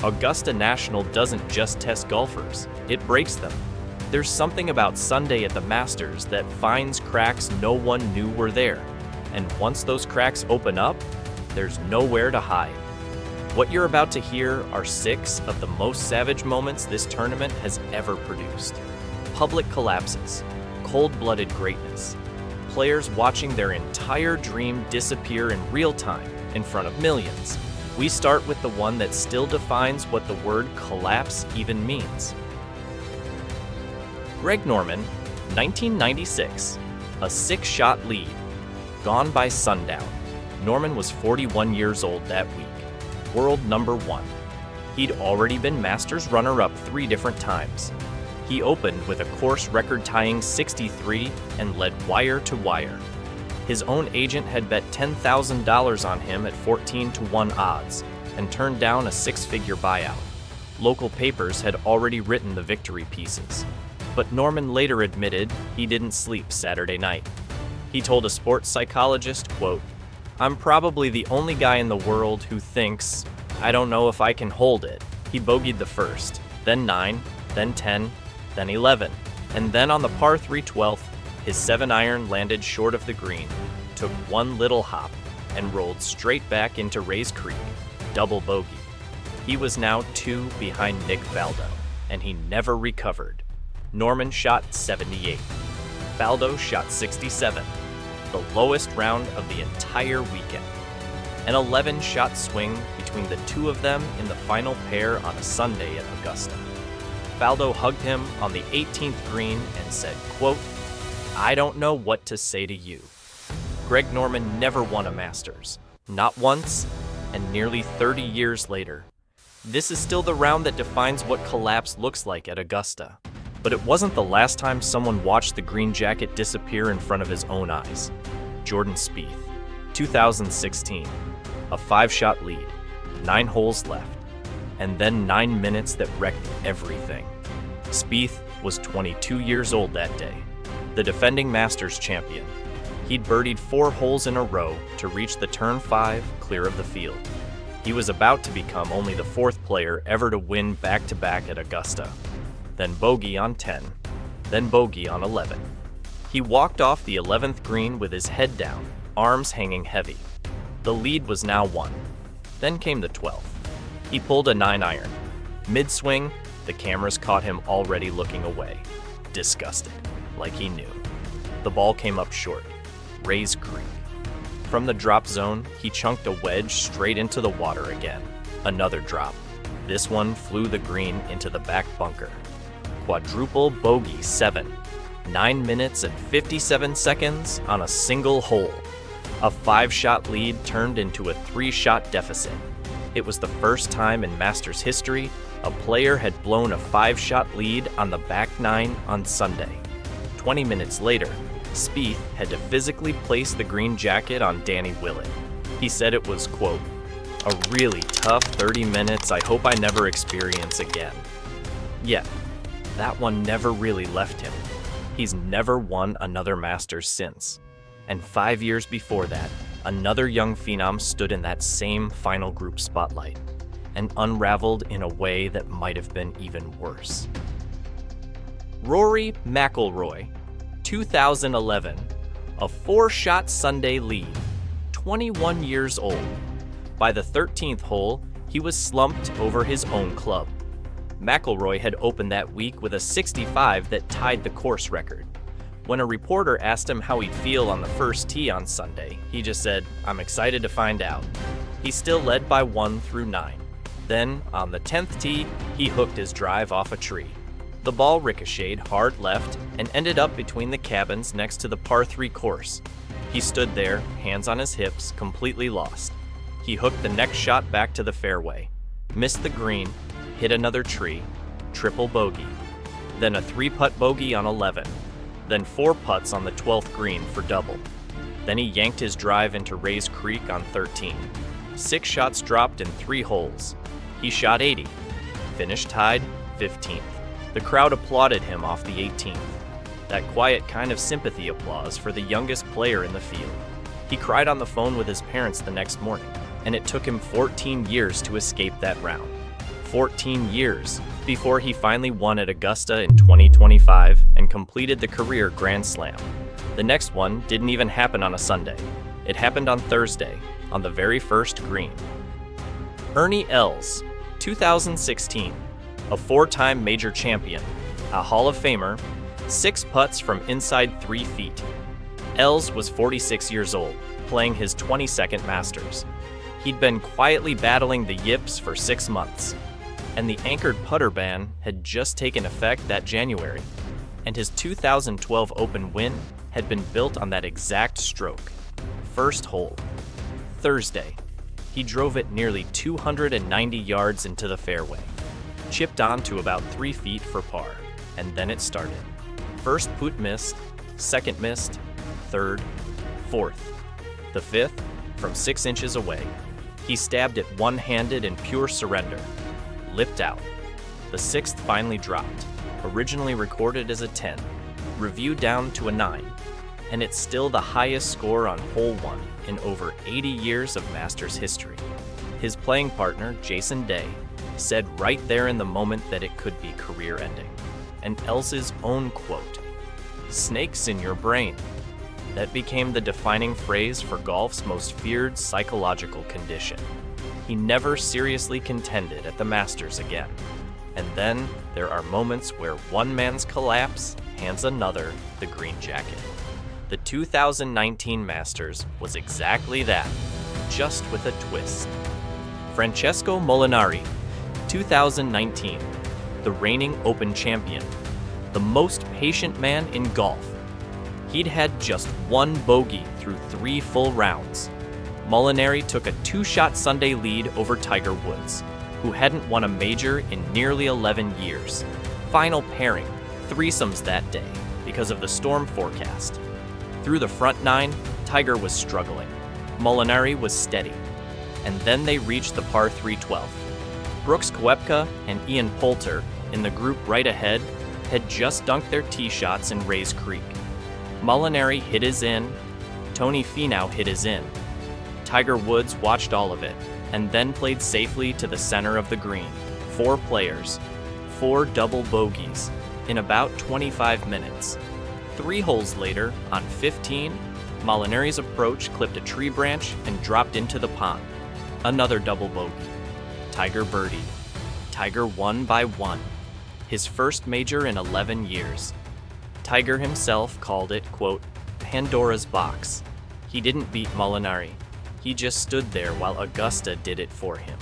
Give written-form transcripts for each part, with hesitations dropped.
Augusta National doesn't just test golfers, it breaks them. There's something about Sunday at the Masters that finds cracks no one knew were there. And once those cracks open up, there's nowhere to hide. What you're about to hear are 6 of the most savage moments this tournament has ever produced. Public collapses, cold-blooded greatness, players watching their entire dream disappear in real time in front of millions. We start with the one that still defines what the word collapse even means. Greg Norman, 1996, a 6-shot lead. Gone by sundown. Norman was 41 years old that week, world number 1. He'd already been Masters runner-up 3 different times. He opened with a course record-tying 63 and led wire to wire. His own agent had bet $10,000 on him at 14-1 odds and turned down a 6-figure buyout. Local papers had already written the victory pieces. But Norman later admitted he didn't sleep Saturday night. He told a sports psychologist, quote, "I'm probably the only guy in the world who thinks, I don't know if I can hold it." He bogeyed the first, then 9, then 10, then 11, and then on the par 3 12th, his 7-iron landed short of the green, took one little hop, and rolled straight back into Rays Creek, double bogey. He was now 2 behind Nick Faldo, and he never recovered. Norman shot 78. Faldo shot 67, the lowest round of the entire weekend. An 11-shot swing between the 2 of them in the final pair on a Sunday at Augusta. Faldo hugged him on the 18th green and said, quote, "I don't know what to say to you." Greg Norman never won a Masters, not once, and nearly 30 years later. This is still the round that defines what collapse looks like at Augusta. But it wasn't the last time someone watched the green jacket disappear in front of his own eyes. Jordan Spieth, 2016, a 5-shot lead, 9 holes left, and then 9 minutes that wrecked everything. Spieth was 22 years old that day, the defending Masters champion. He'd birdied 4 holes in a row to reach the turn 5 clear of the field. He was about to become only the 4th player ever to win back-to-back at Augusta. Then bogey on 10, then bogey on 11. He walked off the 11th green with his head down, arms hanging heavy. The lead was now won. Then came the 12th. He pulled a 9-iron. Mid-swing, the cameras caught him already looking away, disgusted, like he knew. The ball came up short. Rays Creek. From the drop zone, he chunked a wedge straight into the water again. Another drop. This one flew the green into the back bunker. Quadruple bogey 7, 9 minutes and 57 seconds on a single hole. A 5-shot lead turned into a 3-shot deficit. It was the first time in Masters history a player had blown a 5-shot lead on the back 9 on Sunday. 20 minutes later, Spieth had to physically place the green jacket on Danny Willett. He said it was, quote, "a really tough 30 minutes I hope I never experience again." Yet, that one never really left him. He's never won another Masters since. And 5 years before that, another young phenom stood in that same final group spotlight and unraveled in a way that might have been even worse. Rory McIlroy, 2011, a 4-shot Sunday lead, 21 years old. By the 13th hole, he was slumped over his own club. McIlroy had opened that week with a 65 that tied the course record. When a reporter asked him how he'd feel on the first tee on Sunday, he just said, "I'm excited to find out." He still led by 1 through 9. Then, on the 10th tee, he hooked his drive off a tree. The ball ricocheted hard left and ended up between the cabins next to the par 3 course. He stood there, hands on his hips, completely lost. He hooked the next shot back to the fairway, missed the green, hit another tree, triple bogey, then a 3-putt bogey on 11, then 4 putts on the 12th green for double. Then he yanked his drive into Rays Creek on 13. 6 shots dropped in 3 holes. He shot 80, finished tied 15th. The crowd applauded him off the 18th. That quiet kind of sympathy applause for the youngest player in the field. He cried on the phone with his parents the next morning, and it took him 14 years to escape that round. 14 years before he finally won at Augusta in 2025 and completed the career Grand Slam. The next one didn't even happen on a Sunday. It happened on Thursday, on the very first green. Ernie Els, 2016, a four-time major champion, a Hall of Famer, 6 putts from inside 3 feet. Els was 46 years old, playing his 22nd Masters. He'd been quietly battling the yips for 6 months, and the anchored putter ban had just taken effect that January, and his 2012 Open win had been built on that exact stroke. First hole, Thursday. He drove it nearly 290 yards into the fairway, chipped on to about 3 feet for par, and then it started. First putt missed, second missed, third, fourth. The fifth, from 6 inches away, he stabbed it one-handed in pure surrender, lipped out. The sixth finally dropped, originally recorded as a 10, reviewed down to a 9, and it's still the highest score on hole 1 in over 80 years of Masters history. His playing partner, Jason Day, said right there in the moment that it could be career-ending. And Els's own quote, "Snakes in your brain." That became the defining phrase for golf's most feared psychological condition. He never seriously contended at the Masters again. And then there are moments where one man's collapse hands another the green jacket. The 2019 Masters was exactly that, just with a twist. Francesco Molinari, 2019, the reigning Open champion, the most patient man in golf. He'd had just 1 bogey through 3 full rounds. Molinari took a 2-shot Sunday lead over Tiger Woods, who hadn't won a major in nearly 11 years. Final pairing, threesomes that day, because of the storm forecast. Through the front 9, Tiger was struggling. Molinari was steady. And then they reached the par 3 12th. Brooks Koepka and Ian Poulter, in the group right ahead, had just dunked their tee shots in Rays Creek. Molinari hit his in, Tony Finau hit his in. Tiger Woods watched all of it, and then played safely to the center of the green. 4 players, 4 double bogeys, in about 25 minutes. 3 holes later, on 15, Molinari's approach clipped a tree branch and dropped into the pond. Another double bogey. Tiger birdied. Tiger won by 1. His first major in 11 years. Tiger himself called it, quote, Pandora's box. He didn't beat Molinari. He just stood there while Augusta did it for him.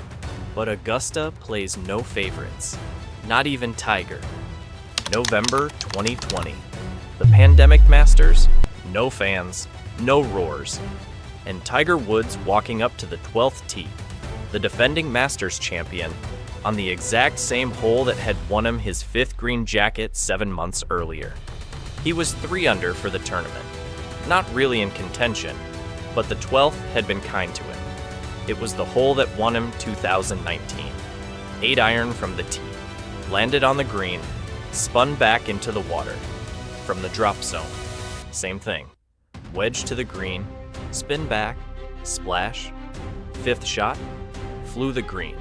But Augusta plays no favorites. Not even Tiger. November 2020. The pandemic Masters, no fans, no roars. And Tiger Woods walking up to the 12th tee, the defending Masters champion, on the exact same hole that had won him his 5th green jacket 7 months earlier. He was 3 under for the tournament. Not really in contention, but the 12th had been kind to him. It was the hole that won him 2019. 8 iron from the tee, landed on the green, spun back into the water. From the drop zone, same thing. Wedge to the green, spin back, splash. 5th shot, flew the green,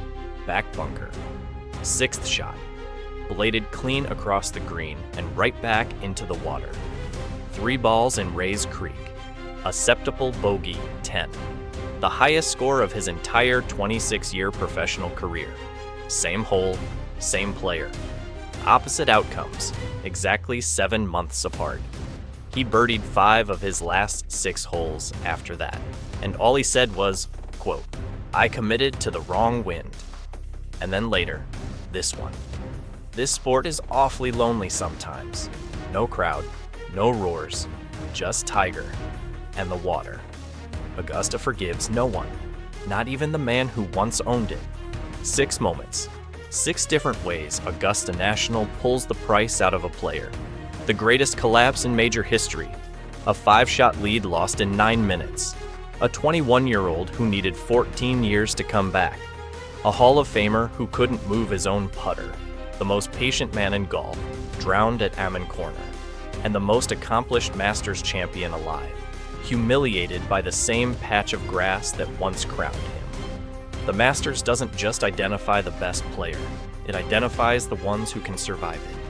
back bunker. 6th shot, bladed clean across the green and right back into the water. 3 balls in Rays Creek, a septuple bogey, 10. The highest score of his entire 26-year professional career. Same hole, same player. Opposite outcomes, exactly 7 months apart. He birdied 5 of his last 6 holes after that, and all he said was, quote, I committed to the wrong wind. And then later, this one. This sport is awfully lonely sometimes. No crowd, no roars, just Tiger and the water. Augusta forgives no one, not even the man who once owned it. 6 moments. 6 different ways Augusta National pulls the price out of a player. The greatest collapse in major history. A 5-shot lead lost in 9 minutes. A 21-year-old who needed 14 years to come back. A Hall of Famer who couldn't move his own putter. The most patient man in golf, drowned at Ammon Corner. And the most accomplished Masters champion alive, humiliated by the same patch of grass that once crowned him. The Masters doesn't just identify the best player, it identifies the ones who can survive it.